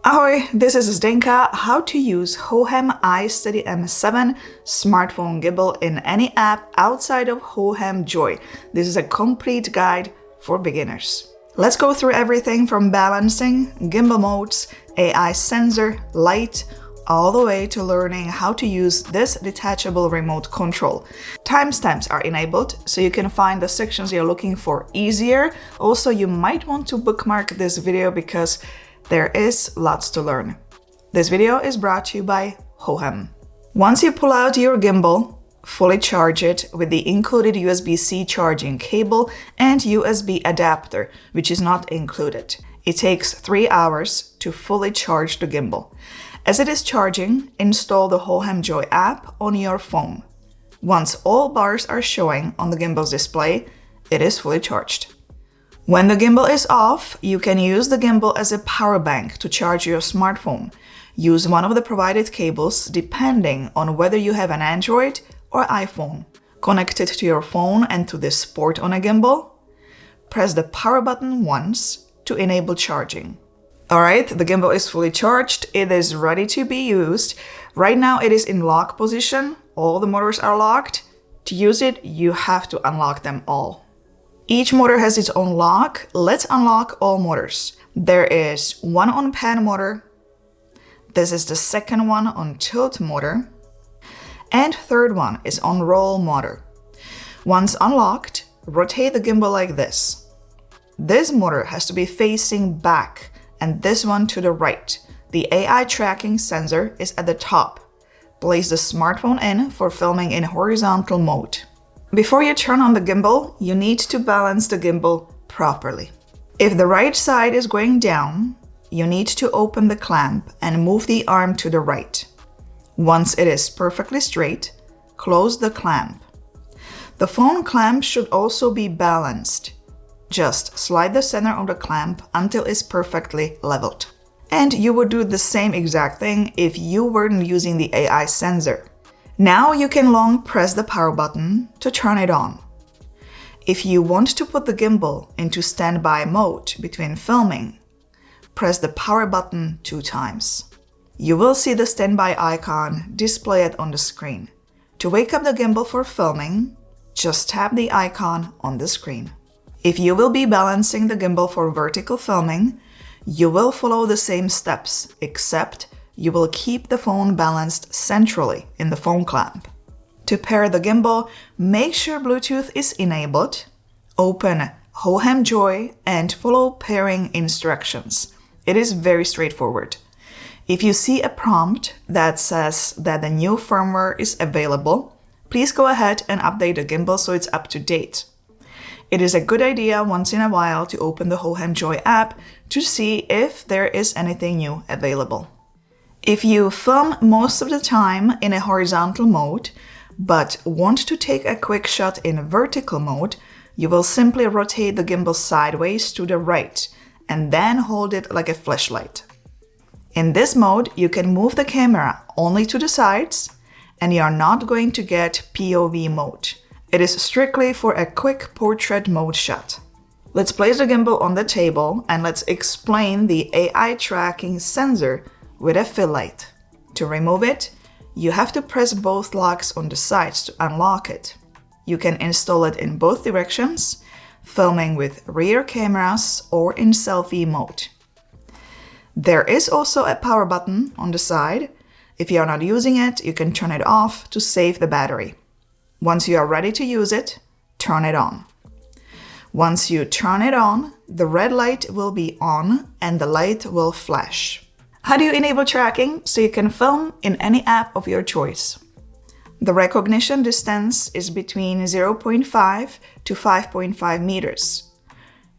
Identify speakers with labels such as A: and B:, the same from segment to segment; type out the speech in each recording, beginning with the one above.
A: Ahoy, this is Zdenka, how to use Hohem iSTEADY M7 smartphone gimbal in any app outside of Hohem Joy. This is a complete guide for beginners. Let's go through everything from balancing, gimbal modes, AI sensor, light, all the way to learning how to use this detachable remote control. Timestamps are enabled, so you can find the sections you're looking for easier. Also, you might want to bookmark this video because there is lots to learn. This video is brought to you by Hohem. Once you pull out your gimbal, fully charge it with the included USB-C charging cable and USB adapter, which is not included. It takes 3 hours to fully charge the gimbal. As it is charging, install the Hohem Joy app on your phone. Once all bars are showing on the gimbal's display, it is fully charged. When the gimbal is off, you can use the gimbal as a power bank to charge your smartphone. Use one of the provided cables depending on whether you have an Android or iPhone. Connect it to your phone and to this port on a gimbal. Press the power button once to enable charging. Alright, the gimbal is fully charged. It is ready to be used. Right now it is in lock position. All the motors are locked. To use it, you have to unlock them all. Each motor has its own lock. Let's unlock all motors. There is one on pan motor. This is the second one on tilt motor. And third one is on roll motor. Once unlocked, rotate the gimbal like this. This motor has to be facing back and this one to the right. The AI tracking sensor is at the top. Place the smartphone in for filming in horizontal mode. Before you turn on the gimbal, you need to balance the gimbal properly. If the right side is going down, you need to open the clamp and move the arm to the right. Once it is perfectly straight, close the clamp. The phone clamp should also be balanced. Just slide the center of the clamp until it's perfectly leveled. And you would do the same exact thing if you weren't using the AI sensor. Now you can long press the power button to turn it on. If you want to put the gimbal into standby mode between filming, press the power button 2 times. You will see the standby icon displayed on the screen. To wake up the gimbal for filming, just tap the icon on the screen. If you will be balancing the gimbal for vertical filming, you will follow the same steps, except you will keep the phone balanced centrally in the phone clamp. To pair the gimbal, make sure Bluetooth is enabled, open Hohem Joy and follow pairing instructions. It is very straightforward. If you see a prompt that says that the new firmware is available, please go ahead and update the gimbal so it's up to date. It is a good idea once in a while to open the Hohem Joy app to see if there is anything new available. If you film most of the time in a horizontal mode, but want to take a quick shot in vertical mode, you will simply rotate the gimbal sideways to the right and then hold it like a flashlight. In this mode, you can move the camera only to the sides and you are not going to get POV mode. It is strictly for a quick portrait mode shot. Let's place the gimbal on the table and let's explain the AI tracking sensor with a fill light. To remove it, you have to press both locks on the sides to unlock it. You can install it in both directions, filming with rear cameras or in selfie mode. There is also a power button on the side. If you are not using it, you can turn it off to save the battery. Once you are ready to use it, turn it on. Once you turn it on, the red light will be on and the light will flash. How do you enable tracking so you can film in any app of your choice? The recognition distance is between 0.5 to 5.5 meters.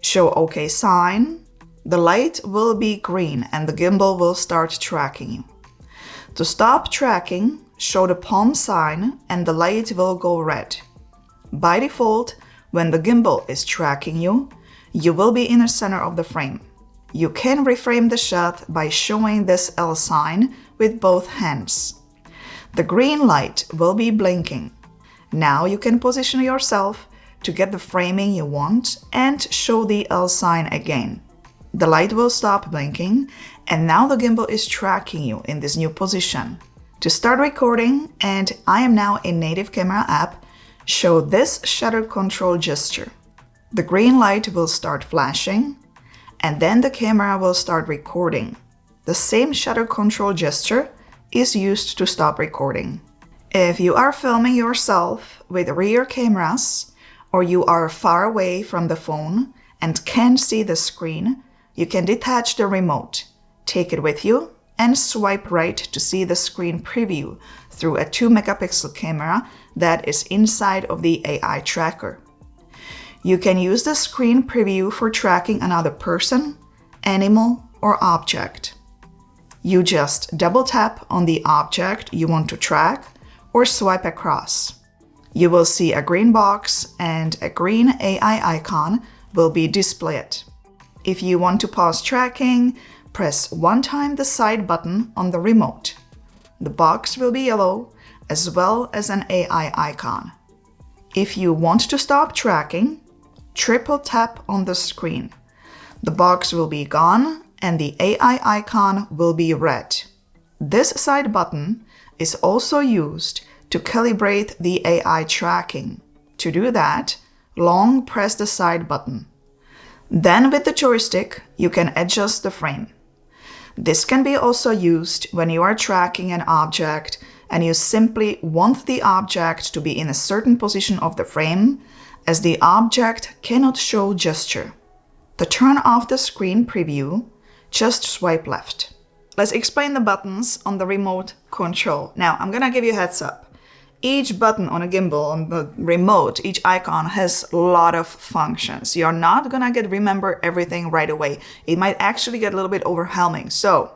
A: Show OK sign. The light will be green and the gimbal will start tracking you. To stop tracking, show the palm sign and the light will go red. By default, when the gimbal is tracking you, you will be in the center of the frame. You can reframe the shot by showing this L sign with both hands. The green light will be blinking. Now you can position yourself to get the framing you want and show the L sign again. The light will stop blinking And now the gimbal is tracking you in this new position. To start recording, and I am now in native camera app, show this shutter control gesture. The green light will start flashing, and then the camera will start recording. The same shutter control gesture is used to stop recording. If you are filming yourself with rear cameras, or you are far away from the phone and can't see the screen, you can detach the remote, take it with you, and swipe right to see the screen preview through a 2-megapixel camera that is inside of the AI tracker. You can use the screen preview for tracking another person, animal, or object. You just double tap on the object you want to track or swipe across. You will see a green box and a green AI icon will be displayed. If you want to pause tracking, press one time the side button on the remote. The box will be yellow as well as an AI icon. If you want to stop tracking, triple tap on the screen. The box will be gone and the AI icon will be red. This side button is also used to calibrate the AI tracking. To do that, long press the side button. Then with the joystick, you can adjust the frame. This can be also used when you are tracking an object and you simply want the object to be in a certain position of the frame, as the object cannot show gesture. To turn off the screen preview, just swipe left. Let's explain the buttons on the remote control. Now, I'm gonna give you a heads up. Each button on a gimbal, on the remote, each icon has a lot of functions. You're not gonna remember everything right away. It might actually get a little bit overwhelming. So,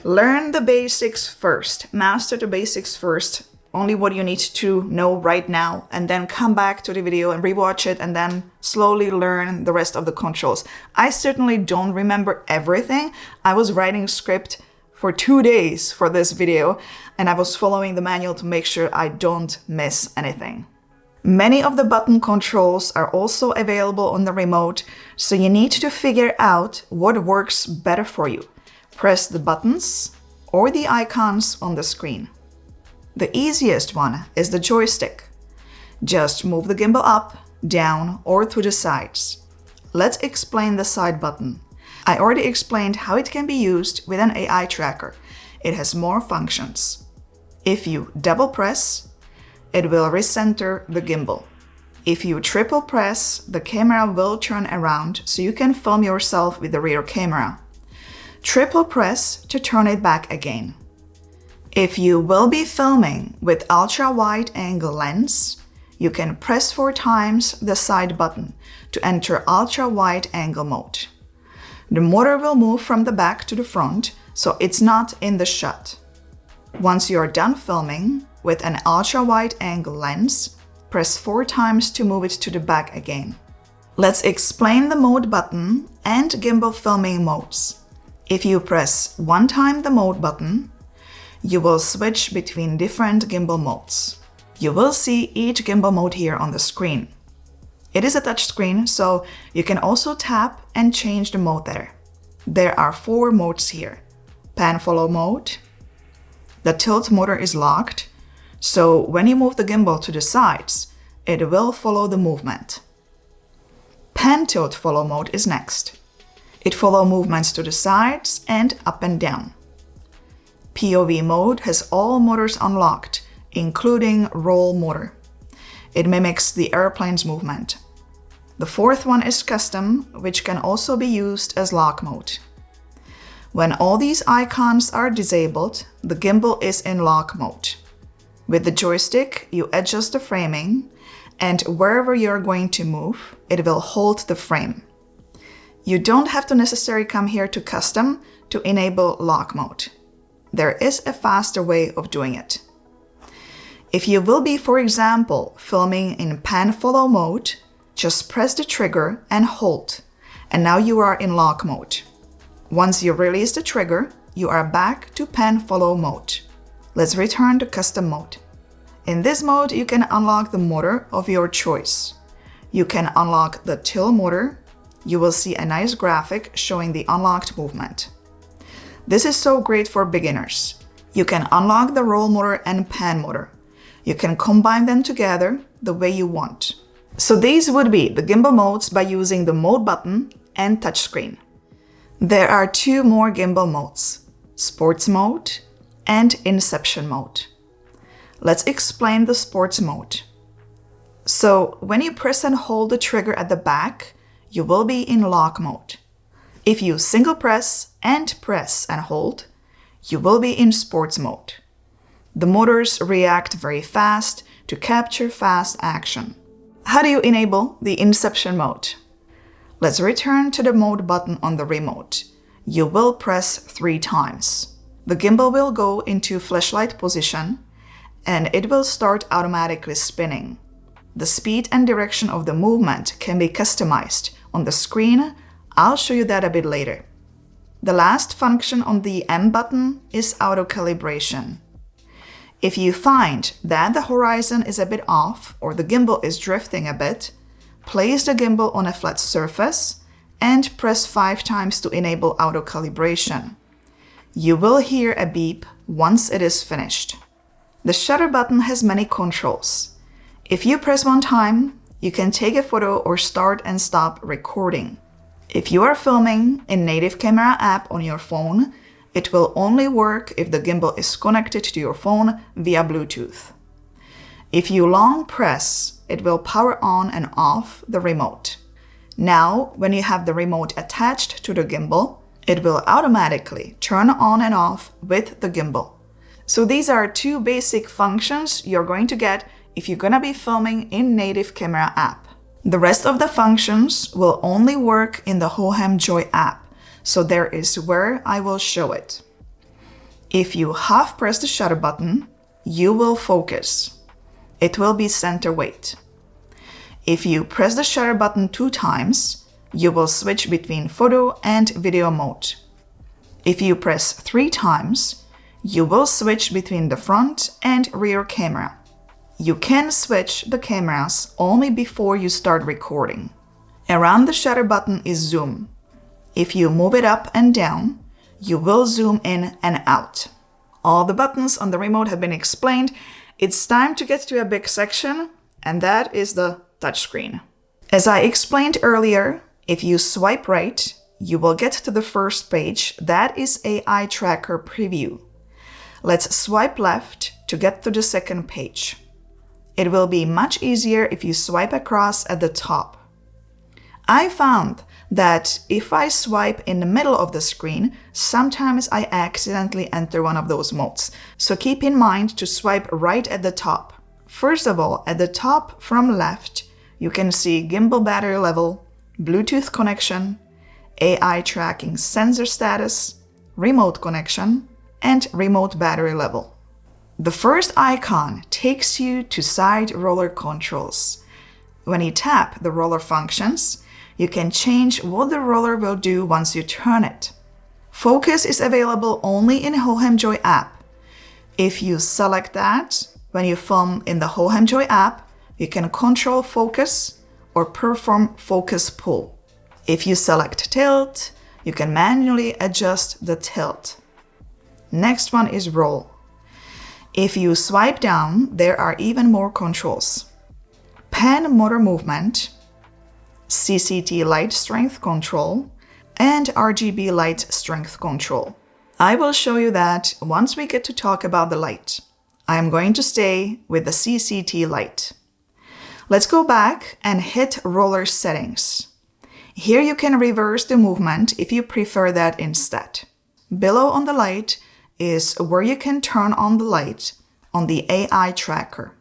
A: learn the basics first. Master the basics first. Only what you need to know right now, and then come back to the video and rewatch it and then slowly learn the rest of the controls. I certainly don't remember everything. I was writing script for 2 days for this video, and I was following the manual to make sure I don't miss anything. Many of the button controls are also available on the remote, so you need to figure out what works better for you. Press the buttons or the icons on the screen. The easiest one is the joystick. Just move the gimbal up, down, or to the sides. Let's explain the side button. I already explained how it can be used with an AI tracker. It has more functions. If you double press, it will recenter the gimbal. If you triple press, the camera will turn around so you can film yourself with the rear camera. Triple press to turn it back again. If you will be filming with ultra-wide angle lens, you can press 4 times the side button to enter ultra-wide angle mode. The motor will move from the back to the front, so it's not in the shot. Once you're done filming with an ultra-wide angle lens, press 4 times to move it to the back again. Let's explain the mode button and gimbal filming modes. If you press 1 time the mode button, you will switch between different gimbal modes. You will see each gimbal mode here on the screen. It is a touch screen, so you can also tap and change the mode there. There are 4 modes here. Pan follow mode. The tilt motor is locked, so when you move the gimbal to the sides, it will follow the movement. Pan tilt follow mode is next. It follows movements to the sides and up and down. POV mode has all motors unlocked, including roll motor. It mimics the airplane's movement. The 4th one is custom, which can also be used as lock mode. When all these icons are disabled, the gimbal is in lock mode. With the joystick, you adjust the framing, and wherever you're going to move, it will hold the frame. You don't have to necessarily come here to custom to enable lock mode. There is a faster way of doing it. If you will be, for example, filming in pan follow mode, just press the trigger and hold, and now you are in lock mode. Once you release the trigger, you are back to pan follow mode. Let's return to custom mode. In this mode, you can unlock the motor of your choice. You can unlock the tilt motor. You will see a nice graphic showing the unlocked movement. This is so great for beginners. You can unlock the roll motor and pan motor. You can combine them together the way you want. So these would be the gimbal modes by using the mode button and touchscreen. There are two more gimbal modes, sports mode and inception mode. Let's explain the sports mode. So when you press and hold the trigger at the back, you will be in lock mode. If you single press and hold, you will be in sports mode. The motors react very fast to capture fast action. How do you enable the inception mode? Let's return to the mode button on the remote. You will press 3 times. The gimbal will go into flashlight position and it will start automatically spinning. The speed and direction of the movement can be customized on the screen. I'll show you that a bit later. The last function on the M button is auto calibration. If you find that the horizon is a bit off or the gimbal is drifting a bit, place the gimbal on a flat surface and press 5 times to enable auto calibration. You will hear a beep once it is finished. The shutter button has many controls. If you press 1 time, you can take a photo or start and stop recording. If you are filming in native camera app on your phone, it will only work if the gimbal is connected to your phone via Bluetooth. If you long press, it will power on and off the remote. Now, when you have the remote attached to the gimbal, it will automatically turn on and off with the gimbal. So these are 2 basic functions you're going to get if you're gonna be filming in native camera app. The rest of the functions will only work in the Hohem Joy app, so there is where I will show it. If you half press the shutter button, you will focus. It will be center weight. If you press the shutter button 2 times, you will switch between photo and video mode. If you press 3 times, you will switch between the front and rear camera. You can switch the cameras only before you start recording. Around the shutter button is zoom. If you move it up and down, you will zoom in and out. All the buttons on the remote have been explained. It's time to get to a big section, and that is the touchscreen. As I explained earlier, if you swipe right, you will get to the first page. That is AI Tracker Preview. Let's swipe left to get to the second page. It will be much easier if you swipe across at the top. I found that if I swipe in the middle of the screen, sometimes I accidentally enter one of those modes. So keep in mind to swipe right at the top. First of all, at the top from left, you can see gimbal battery level, Bluetooth connection, AI tracking sensor status, remote connection, and remote battery level. The first icon takes you to side roller controls. When you tap the roller functions, you can change what the roller will do once you turn it. Focus is available only in Hohem Joy app. If you select that, when you film in the Hohem Joy app, you can control focus or perform focus pull. If you select tilt, you can manually adjust the tilt. Next one is roll. If you swipe down, there are even more controls. Pan motor movement, CCT light strength control, and RGB light strength control. I will show you that once we get to talk about the light. I am going to stay with the CCT light. Let's go back and hit roller settings. Here you can reverse the movement if you prefer that instead. Below on the light is where you can turn on the light on the AI tracker.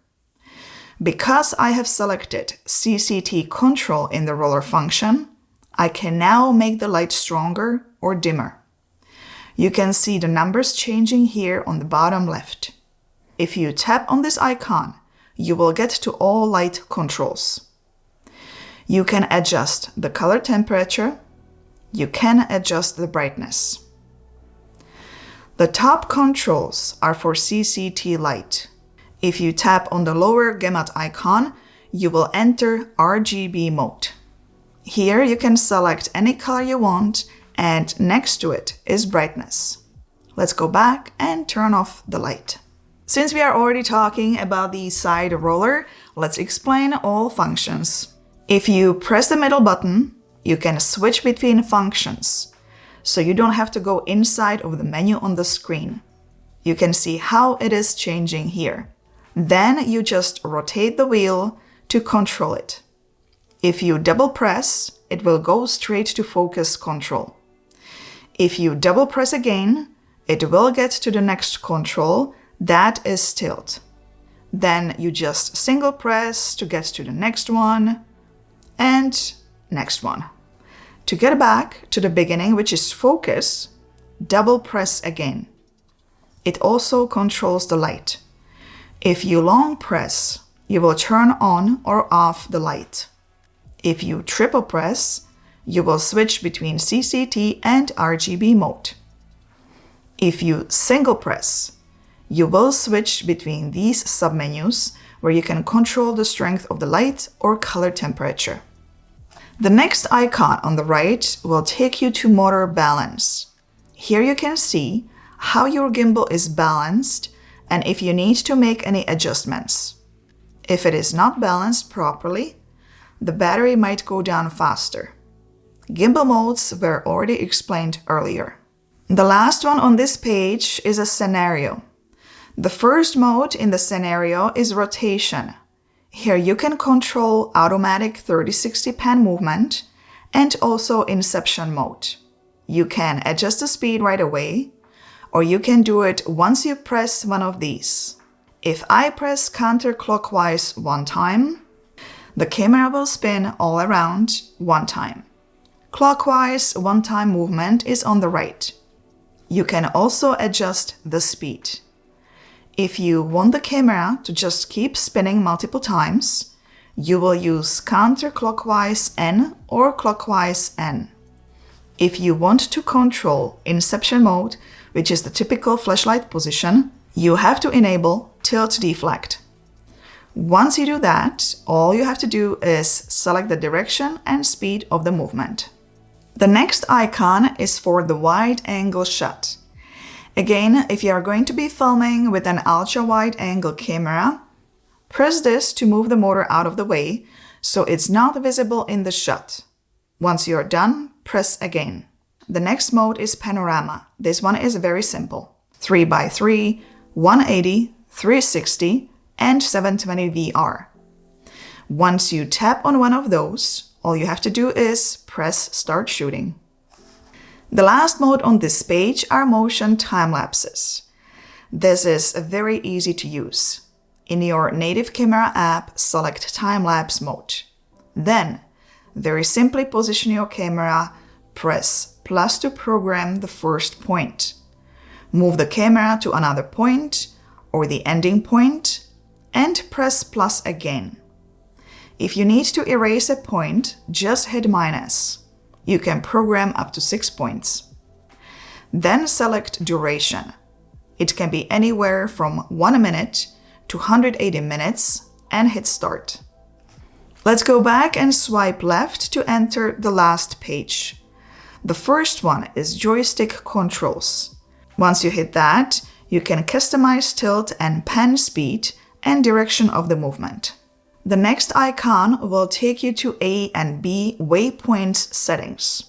A: Because I have selected CCT control in the roller function, I can now make the light stronger or dimmer. You can see the numbers changing here on the bottom left. If you tap on this icon, you will get to all light controls. You can adjust the color temperature. You can adjust the brightness. The top controls are for CCT light. If you tap on the lower gamut icon, you will enter RGB mode. Here you can select any color you want, and next to it is brightness. Let's go back and turn off the light. Since we are already talking about the side roller, let's explain all functions. If you press the middle button, you can switch between functions, so you don't have to go inside of the menu on the screen. You can see how it is changing here. Then you just rotate the wheel to control it. If you double press, it will go straight to focus control. If you double press again, it will get to the next control, that is tilt. Then you just single press to get to the next one and next one. To get back to the beginning, which is focus, double press again. It also controls the light. If you long press, you will turn on or off the light. If you triple press, you will switch between CCT and RGB mode. If you single press, you will switch between these submenus where you can control the strength of the light or color temperature. The next icon on the right will take you to motor balance. Here you can see how your gimbal is balanced and if you need to make any adjustments. If it is not balanced properly, the battery might go down faster. Gimbal modes were already explained earlier. The last one on this page is a scenario. The first mode in the scenario is rotation. Here you can control automatic 30-60 pan movement and also inception mode. You can adjust the speed right away, or you can do it once you press one of these. If I press counterclockwise one time, the camera will spin all around one time. Clockwise one-time movement is on the right. You can also adjust the speed. If you want the camera to just keep spinning multiple times, you will use counterclockwise N or clockwise N. If you want to control inception mode, which is the typical flashlight position, you have to enable tilt deflect. Once you do that, all you have to do is select the direction and speed of the movement. The next icon is for the wide angle shot. Again, if you are going to be filming with an ultra-wide angle camera, press this to move the motor out of the way so it's not visible in the shot. Once you're done, press again. The next mode is panorama. This one is very simple. 3x3, 180, 360, and 720 VR. Once you tap on one of those, all you have to do is press start shooting. The last mode on this page are motion time lapses. This is very easy to use. In your native camera app, select time lapse mode. Then, very simply position your camera, press plus to program the first point. Move the camera to another point or the ending point and press plus again. If you need to erase a point, just hit minus. You can program up to 6 points. Then select duration. It can be anywhere from 1 minute to 180 minutes and hit start. Let's go back and swipe left to enter the last page. The first one is joystick controls. Once you hit that, you can customize tilt and pan speed and direction of the movement. The next icon will take you to A and B Waypoints settings.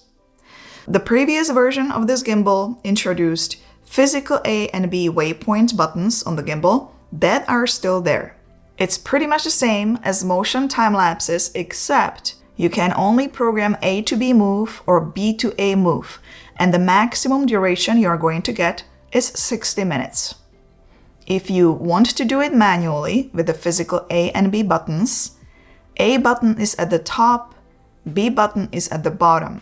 A: The previous version of this gimbal introduced physical A and B waypoint buttons on the gimbal that are still there. It's pretty much the same as motion time lapses, except you can only program A to B move or B to A move, and the maximum duration you are going to get is 60 minutes. If you want to do it manually with the physical A and B buttons, A button is at the top, B button is at the bottom.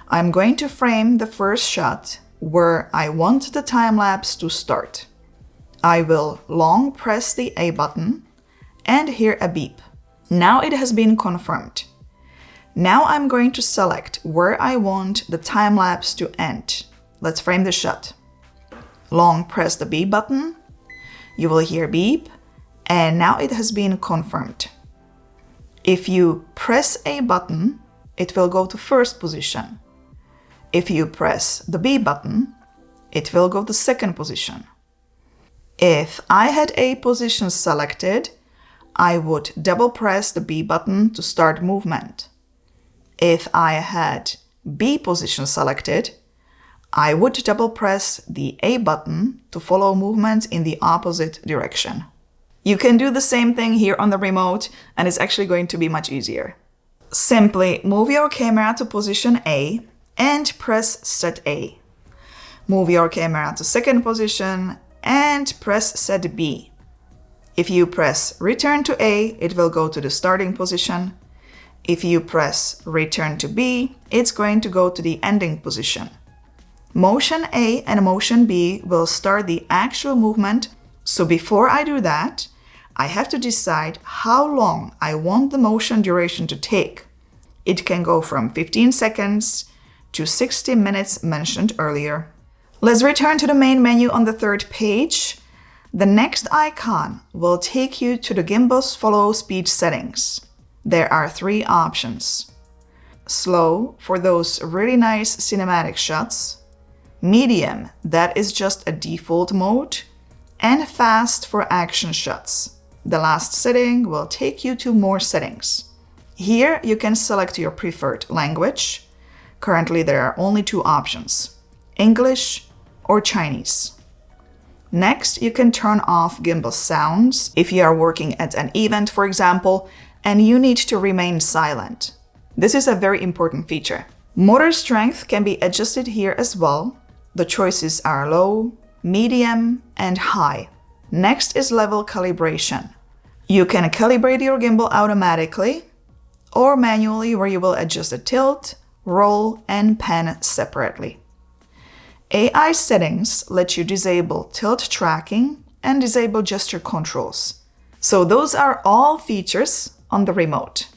A: I'm going to frame the first shot where I want the time lapse to start. I will long press the A button and hear a beep. Now it has been confirmed. Now I'm going to select where I want the time lapse to end. Let's frame the shot. Long press the B button, you will hear beep, and now it has been confirmed. If you press A button, it will go to first position. If you press the B button, it will go to second position. If I had A position selected, I would double press the B button to start movement. If I had B position selected, I would double press the A button to follow movement in the opposite direction. You can do the same thing here on the remote, and it's actually going to be much easier. Simply move your camera to position A and press Set A. Move your camera to second position and press Set B. If you press Return to A, it will go to the starting position. If you press Return to B, it's going to go to the ending position. Motion A and motion B will start the actual movement, so before I do that, I have to decide how long I want the motion duration to take. It can go from 15 seconds to 60 minutes mentioned earlier. Let's return to the main menu on the third page. The next icon will take you to the gimbal's follow speed settings. There are 3 options. Slow for those really nice cinematic shots, medium, that is just a default mode, and fast for action shots. The last setting will take you to more settings. Here you can select your preferred language. Currently there are only 2 options, English or Chinese. Next, you can turn off gimbal sounds if you are working at an event, for example, and you need to remain silent. This is a very important feature. Motor strength can be adjusted here as well. The choices are low, medium, and high. Next is level calibration. You can calibrate your gimbal automatically or manually, where you will adjust the tilt, roll, and pan separately. AI settings let you disable tilt tracking and disable gesture controls. So those are all features on the remote.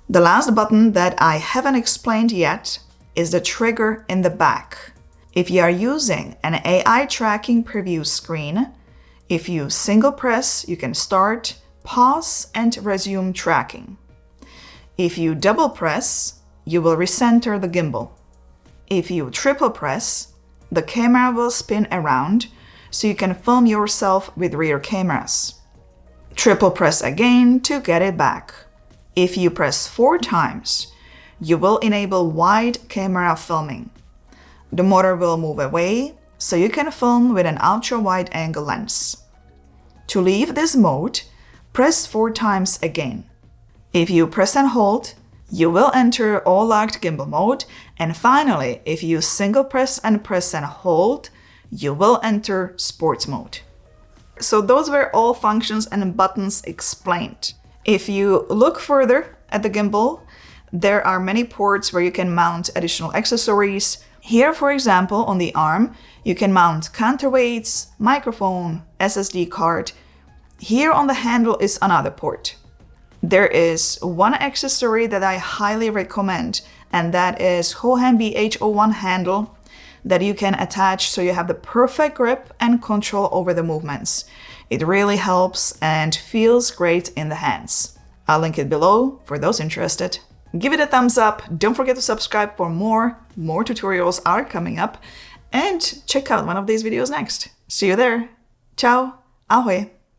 A: The last button that I haven't explained yet is the trigger in the back. If you are using an AI tracking preview screen, if you single press, you can start, pause, and resume tracking. If you double press, you will recenter the gimbal. If you triple press, the camera will spin around, so you can film yourself with rear cameras. Triple press again to get it back. If you press 4 times, you will enable wide camera filming. The motor will move away, so you can film with an ultra-wide angle lens. To leave this mode, press 4 times again. If you press and hold, you will enter all locked gimbal mode, and finally, if you single press and hold, you will enter sports mode. So those were all functions and buttons explained. If you look further at the gimbal, there are many ports where you can mount additional accessories. Here, for example, on the arm, you can mount counterweights, microphone, SSD card. Here on the handle is another port. There is one accessory that I highly recommend, and that is Hohem BH01 handle that you can attach so you have the perfect grip and control over the movements. It really helps and feels great in the hands. I'll link it below for those interested. Give it a thumbs up, don't forget to subscribe for more tutorials are coming up, and check out one of these videos next. See you there. Ciao, ahoj.